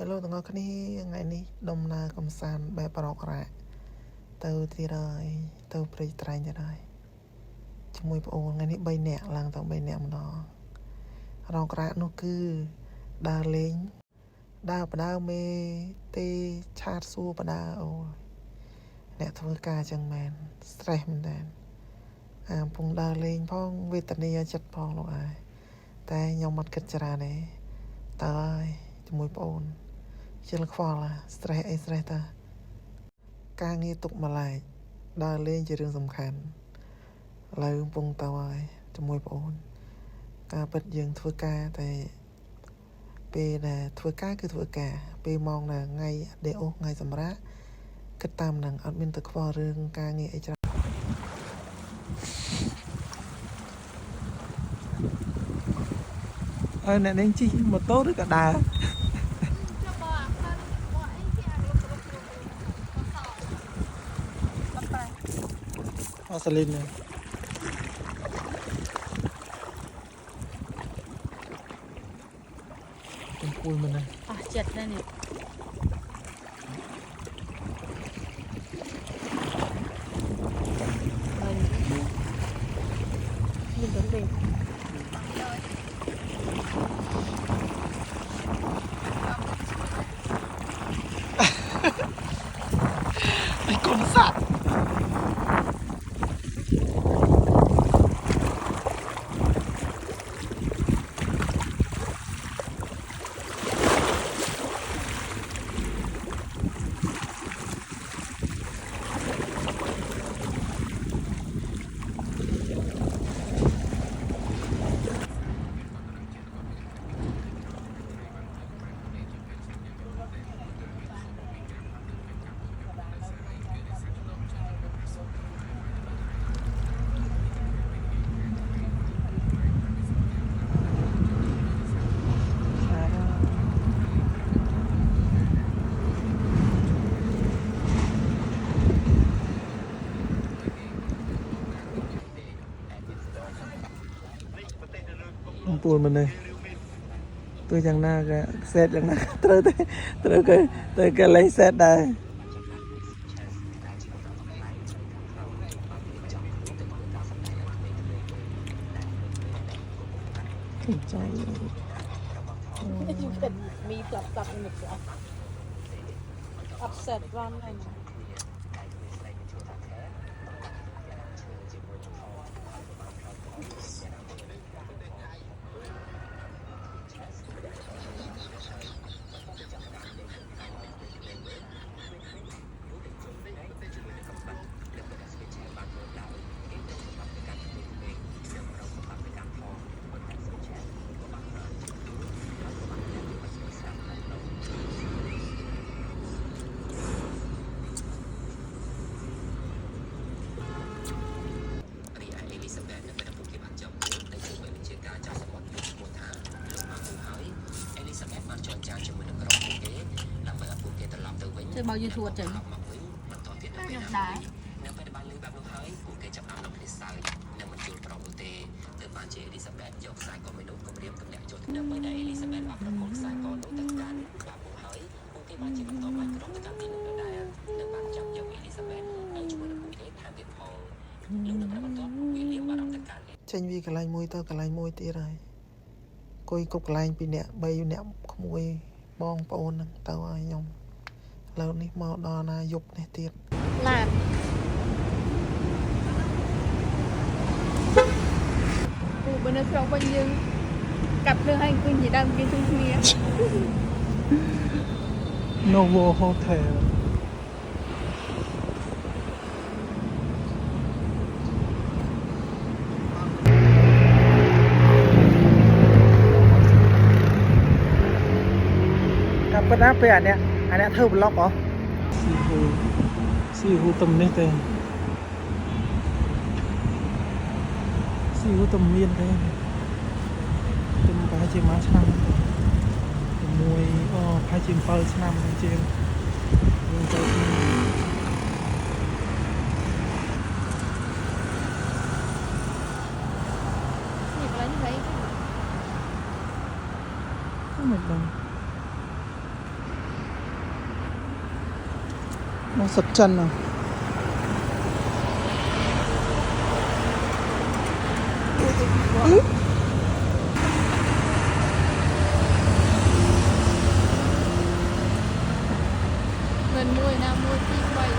Hello ទាំងអស់គ្នាថ្ងៃនេះដំណើរកំសាន្តបែបប្រករាក់ទៅទៀតហើយទៅព្រៃត្រែងទៀតហើយជាមួយប្អូនថ្ងៃនេះ3នាក់ឡើងទៅ3នាក់ម្ដងរករាក់នោះគឺដើរលេងដើរបដើមេទេឆាតសួរបដើអូអ្នកធ្វើការចឹងមែន stress មែនតើកំពុងដើរលេងផងវេទនាចិត្តផងលោកអាយតែខ្ញុំអត់គិតច្រើនទេតើហើយជាមួយប្អូនជិលខ្វល់ stress អី stress តាការងារទុកម្លែកដើរលេងជារឿងសំខាន់ឥឡូវកំពុងទៅហើយជាមួយប្អូនការពិតយើងធ្វើការតែពេលដែលធ្វើការគឺធ្វើការពេលម៉ោងណាថ្ងៃដេអូសថ្ងៃសម្រាប់គិតតាមហ្នឹងអត់មានទៅខ្វល់រឿងការងារអីច្រើនអ្នកនាងជិះម៉ូតូឬក៏ដើរអូសាលីនចំពួយមិនណាអស់ចិត្តណាស់នេះមានទៅទេไอ้กลสัตว์ពួលមិនទេទោះយ៉ាងណាក៏សេតយ៉ាងណាត្រូវគេលេងសេតដែរចាយyou can me plap in the floor upset run and បើយូធួតចឹងខ្ញុំដែរនៅពេលបានលឺបែបនោះហើយពួកគេចាប់អារម្មណ៍គ្នាសើចនិងមិនយល់ព្រមនោះទេទើបបានជាអេលីសាប៊ែតយកខ្សែកមួយនោះគម្រាមទម្លាក់ចូលទៅដើម្បីដែលអេលីសាប៊ែតបានប្រគល់ខ្សែកនោះទៅកាន់បាក់មកហើយពួកគេបានជាបន្តបានក្រុមទៅកាន់ទីនោះដែរនិងបានចាប់យកអេលីសាប៊ែតហើយជាមួយនឹងពួកគេថែមទៀតផងលោកនៅប្របន្ទាប់វាលៀមបារម្ភទៅកាន់ចេញវាកន្លែងមួយទៅកន្លែងមួយទៀតហើយគួយគ្រប់កន្លែង2នាក់3នាក់ក្មួយបងប្អូនហ្នឹងទៅឲ្យខ្ញុំឥឡូវនេះមកដល់ណាយប់នេះទៀតឡានពូបើនៅស្រុកវិញយើងកាត់ភ្លើងឲ្យអង្គុយនិយាយដើមគេជួយគ្នា Novo Hotel កាប់ប៉ុណ្ណាពេលអានេះធ្វើប្លុកហ៎ស៊ីហូទំនេះទេស៊ីហូទំមានទេទំប្រហែលជាមួយឆ្នាំជាមួយប្រហែលជា7ឆ្នាំជាងយើងទៅមិនដឹង nó sật chân nào mình mua nào mua chi quay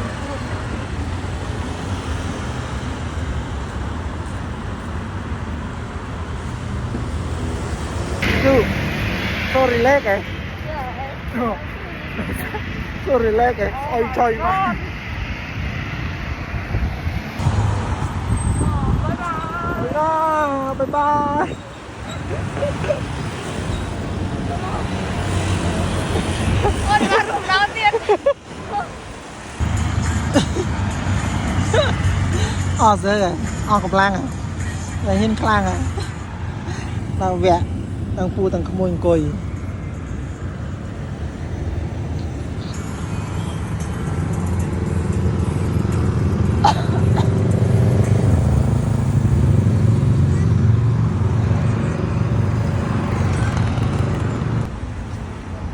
Dude, so relax eh. So relax eh. Ôi trời ơi. Bye bye. ôi đi vào rụng đâu tiên Dễ rồi. Cầm lang à. Là hiên khlang à. Đang vẹn. Đang phu đang khmôi cùi.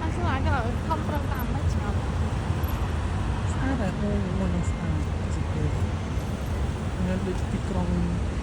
anh xuống lại cái không trân tầm mấy chào Sao lại hôn một lần sao? Nó đi tí krong